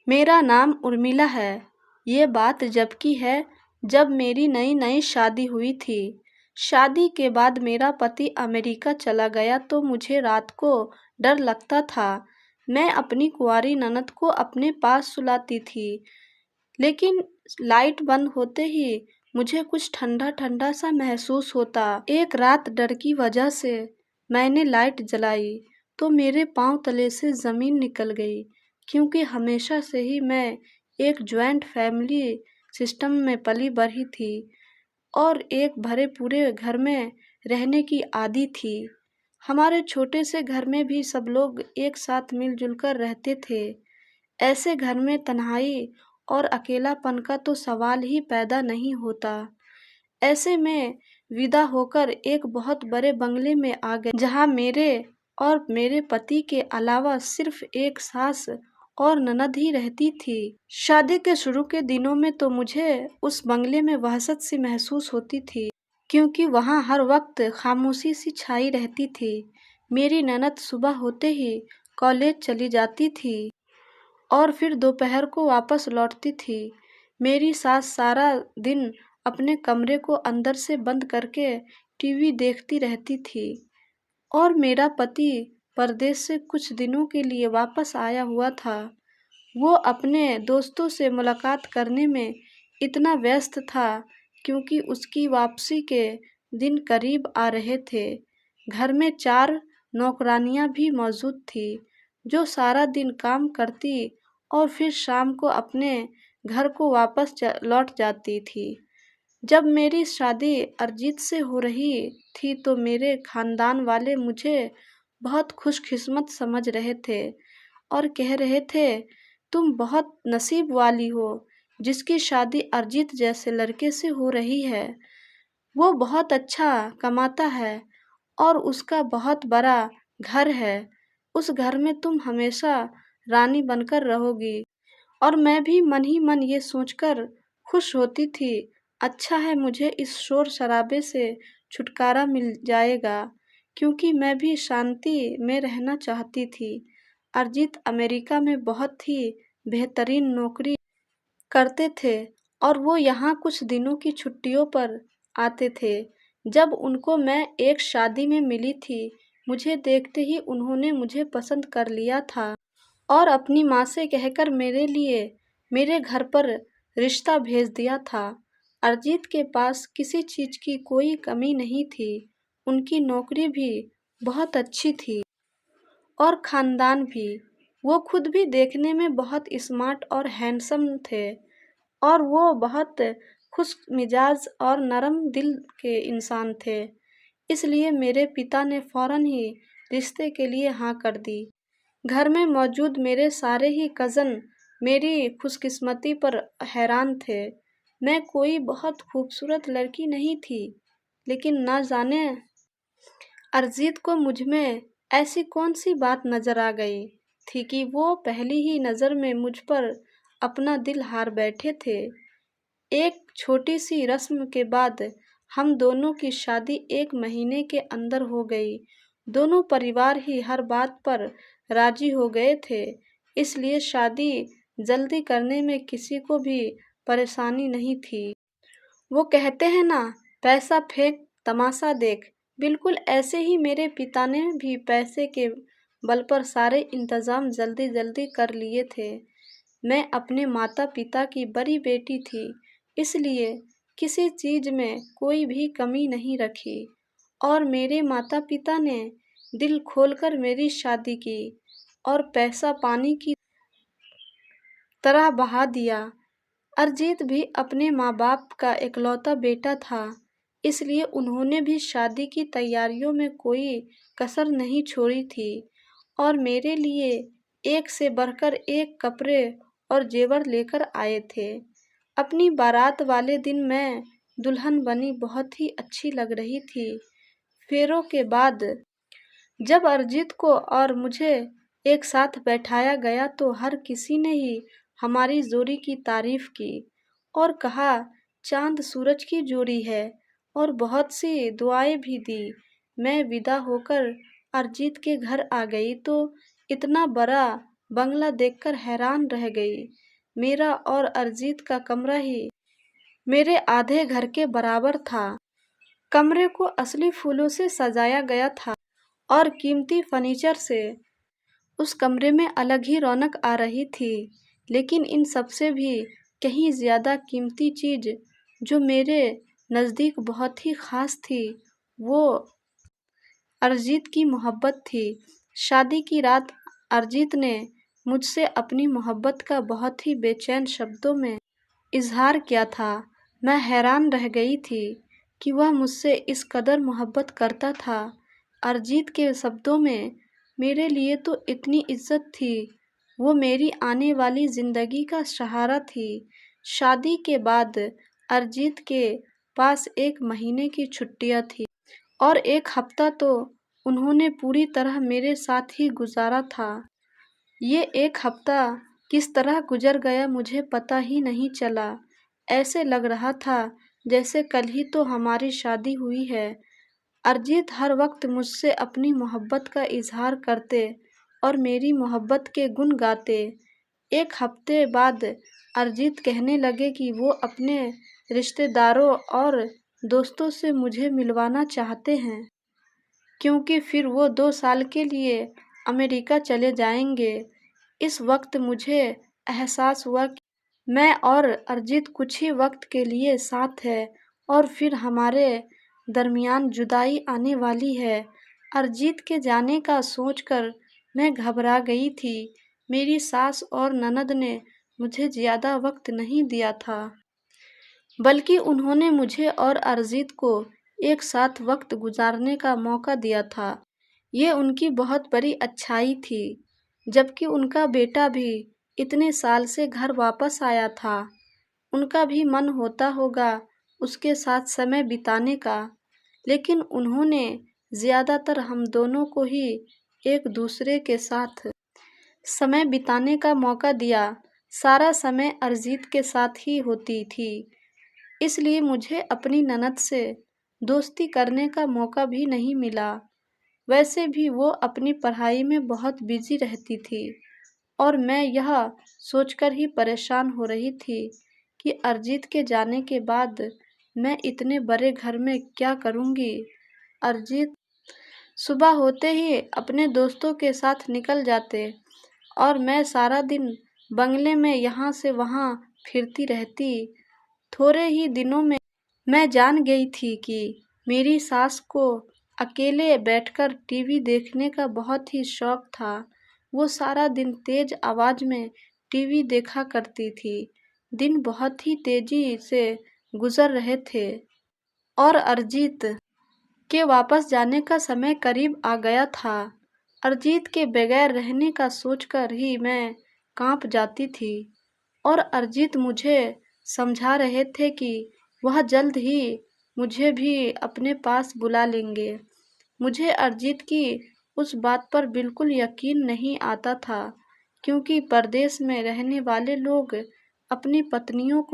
मेरा नाम उर्मिला है। ये बात जब की है जब मेरी नई नई शादी हुई थी। शादी के बाद मेरा पति अमेरिका चला गया तो मुझे रात को डर लगता था। मैं अपनी कुंवारी ननद को अपने पास सुलाती थी, लेकिन लाइट बंद होते ही मुझे कुछ ठंडा ठंडा सा महसूस होता। एक रात डर की वजह से मैंने लाइट जलाई तो मेरे पांव तले से जमीन निकल गई, क्योंकि हमेशा से ही मैं एक जॉइंट फैमिली सिस्टम में पली बढ़ी थी और एक भरे पूरे घर में रहने की आदी थी। हमारे छोटे से घर में भी सब लोग एक साथ मिलजुल कर रहते थे। ऐसे घर में तन्हाई और अकेलापन का तो सवाल ही पैदा नहीं होता। ऐसे में विदा होकर एक बहुत बड़े बंगले में आ गए, जहाँ मेरे और मेरे पति के अलावा सिर्फ एक सास और ननद ही रहती थी। शादी के शुरू के दिनों में तो मुझे उस बंगले में वहशत सी महसूस होती थी, क्योंकि वहाँ हर वक्त खामोशी सी छाई रहती थी। मेरी ननद सुबह होते ही कॉलेज चली जाती थी और फिर दोपहर को वापस लौटती थी। मेरी सास सारा दिन अपने कमरे को अंदर से बंद करके टीवी देखती रहती थी और मेरा पति परदेश से कुछ दिनों के लिए वापस आया हुआ था। वो अपने दोस्तों से मुलाकात करने में इतना व्यस्त था, क्योंकि उसकी वापसी के दिन करीब आ रहे थे। घर में 4 नौकरानियां भी मौजूद थी, जो सारा दिन काम करती और फिर शाम को अपने घर को वापस लौट जाती थी। जब मेरी शादी अरिजीत से हो रही थी तो मेरे खानदान वाले मुझे बहुत खुशकिस्मत समझ रहे थे और कह रहे थे, तुम बहुत नसीब वाली हो जिसकी शादी अरिजीत जैसे लड़के से हो रही है। वो बहुत अच्छा कमाता है और उसका बहुत बड़ा घर है। उस घर में तुम हमेशा रानी बनकर रहोगी। और मैं भी मन ही मन ये सोचकर खुश होती थी, अच्छा है मुझे इस शोर शराबे से छुटकारा मिल जाएगा, क्योंकि मैं भी शांति में रहना चाहती थी। अरिजीत अमेरिका में बहुत ही बेहतरीन नौकरी करते थे और वो यहाँ कुछ दिनों की छुट्टियों पर आते थे। जब उनको मैं एक शादी में मिली थी, मुझे देखते ही उन्होंने मुझे पसंद कर लिया था और अपनी माँ से कहकर मेरे लिए मेरे घर पर रिश्ता भेज दिया था। अरिजीत के पास किसी चीज़ की कोई कमी नहीं थी। उनकी नौकरी भी बहुत अच्छी थी और खानदान भी। वो खुद भी देखने में बहुत स्मार्ट और हैंडसम थे और वो बहुत खुश मिजाज और नरम दिल के इंसान थे। इसलिए मेरे पिता ने फौरन ही रिश्ते के लिए हाँ कर दी। घर में मौजूद मेरे सारे ही कज़न मेरी खुशकिस्मती पर हैरान थे। मैं कोई बहुत खूबसूरत लड़की नहीं थी, लेकिन ना जाने अरिजीत को मुझ में ऐसी कौन सी बात नज़र आ गई थी कि वो पहली ही नज़र में मुझ पर अपना दिल हार बैठे थे। एक छोटी सी रस्म के बाद हम दोनों की शादी 1 महीने के अंदर हो गई। दोनों परिवार ही हर बात पर राजी हो गए थे, इसलिए शादी जल्दी करने में किसी को भी परेशानी नहीं थी। वो कहते हैं ना, पैसा फेंक तमाशा देख। बिल्कुल ऐसे ही मेरे पिता ने भी पैसे के बल पर सारे इंतजाम जल्दी जल्दी कर लिए थे। मैं अपने माता पिता की बड़ी बेटी थी, इसलिए किसी चीज़ में कोई भी कमी नहीं रखी और मेरे माता पिता ने दिल खोलकर मेरी शादी की और पैसा पानी की तरह बहा दिया। अरिजीत भी अपने माँ बाप का इकलौता बेटा था, इसलिए उन्होंने भी शादी की तैयारियों में कोई कसर नहीं छोड़ी थी और मेरे लिए एक से बढ़कर एक कपड़े और जेवर लेकर आए थे। अपनी बारात वाले दिन मैं दुल्हन बनी बहुत ही अच्छी लग रही थी। फेरों के बाद जब अरिजीत को और मुझे एक साथ बैठाया गया तो हर किसी ने ही हमारी जोड़ी की तारीफ की और कहा, चांद सूरज की जोड़ी है, और बहुत सी दुआएं भी दी। मैं विदा होकर अरिजीत के घर आ गई तो इतना बड़ा बंगला देखकर हैरान रह गई। मेरा और अरिजीत का कमरा ही मेरे आधे घर के बराबर था। कमरे को असली फूलों से सजाया गया था और कीमती फर्नीचर से उस कमरे में अलग ही रौनक आ रही थी। लेकिन इन सबसे भी कहीं ज़्यादा कीमती चीज़ जो मेरे नज़दीक बहुत ही ख़ास थी, वो अरिजीत की मोहब्बत थी। शादी की रात अरिजीत ने मुझसे अपनी मोहब्बत का बहुत ही बेचैन शब्दों में इजहार किया था। मैं हैरान रह गई थी कि वह मुझसे इस कदर मोहब्बत करता था। अरिजीत के शब्दों में मेरे लिए तो इतनी इज्जत थी, वो मेरी आने वाली ज़िंदगी का सहारा थी। शादी के बाद अरिजीत के पास 1 महीने की छुट्टियां थी और 1 हफ्ता तो उन्होंने पूरी तरह मेरे साथ ही गुजारा था। ये 1 हफ्ता किस तरह गुजर गया मुझे पता ही नहीं चला। ऐसे लग रहा था जैसे कल ही तो हमारी शादी हुई है। अरिजीत हर वक्त मुझसे अपनी मोहब्बत का इजहार करते और मेरी मोहब्बत के गुण गाते। 1 हफ्ते बाद अरिजीत कहने लगे कि वो अपने रिश्तेदारों और दोस्तों से मुझे मिलवाना चाहते हैं, क्योंकि फिर वो 2 साल के लिए अमेरिका चले जाएंगे। इस वक्त मुझे एहसास हुआ कि मैं और अरिजीत कुछ ही वक्त के लिए साथ हैं और फिर हमारे दरमियान जुदाई आने वाली है। अरिजीत के जाने का सोचकर मैं घबरा गई थी। मेरी सास और ननद ने मुझे ज़्यादा वक्त नहीं दिया था, बल्कि उन्होंने मुझे और अरिजीत को एक साथ वक्त गुजारने का मौका दिया था। ये उनकी बहुत बड़ी अच्छाई थी। जबकि उनका बेटा भी इतने साल से घर वापस आया था, उनका भी मन होता होगा उसके साथ समय बिताने का, लेकिन उन्होंने ज़्यादातर हम दोनों को ही एक दूसरे के साथ समय बिताने का मौका दिया। सारा समय अरिजीत के साथ ही होती थी, इसलिए मुझे अपनी ननद से दोस्ती करने का मौका भी नहीं मिला। वैसे भी वो अपनी पढ़ाई में बहुत बिजी रहती थी और मैं यह सोचकर ही परेशान हो रही थी कि अरिजीत के जाने के बाद मैं इतने बड़े घर में क्या करूँगी। अरिजीत सुबह होते ही अपने दोस्तों के साथ निकल जाते और मैं सारा दिन बंगले में यहाँ से वहाँ फिरती रहती। थोड़े ही दिनों में मैं जान गई थी कि मेरी सास को अकेले बैठकर टीवी देखने का बहुत ही शौक था। वो सारा दिन तेज आवाज़ में टीवी देखा करती थी। दिन बहुत ही तेजी से गुजर रहे थे और अरिजीत के वापस जाने का समय करीब आ गया था। अरिजीत के बगैर रहने का सोचकर ही मैं कांप जाती थी और अरिजीत मुझे समझा रहे थे कि वह जल्द ही मुझे भी अपने पास बुला लेंगे। मुझे अरिजीत की उस बात पर बिल्कुल यकीन नहीं आता था, क्योंकि परदेश में रहने वाले लोग अपनी पत्नियों को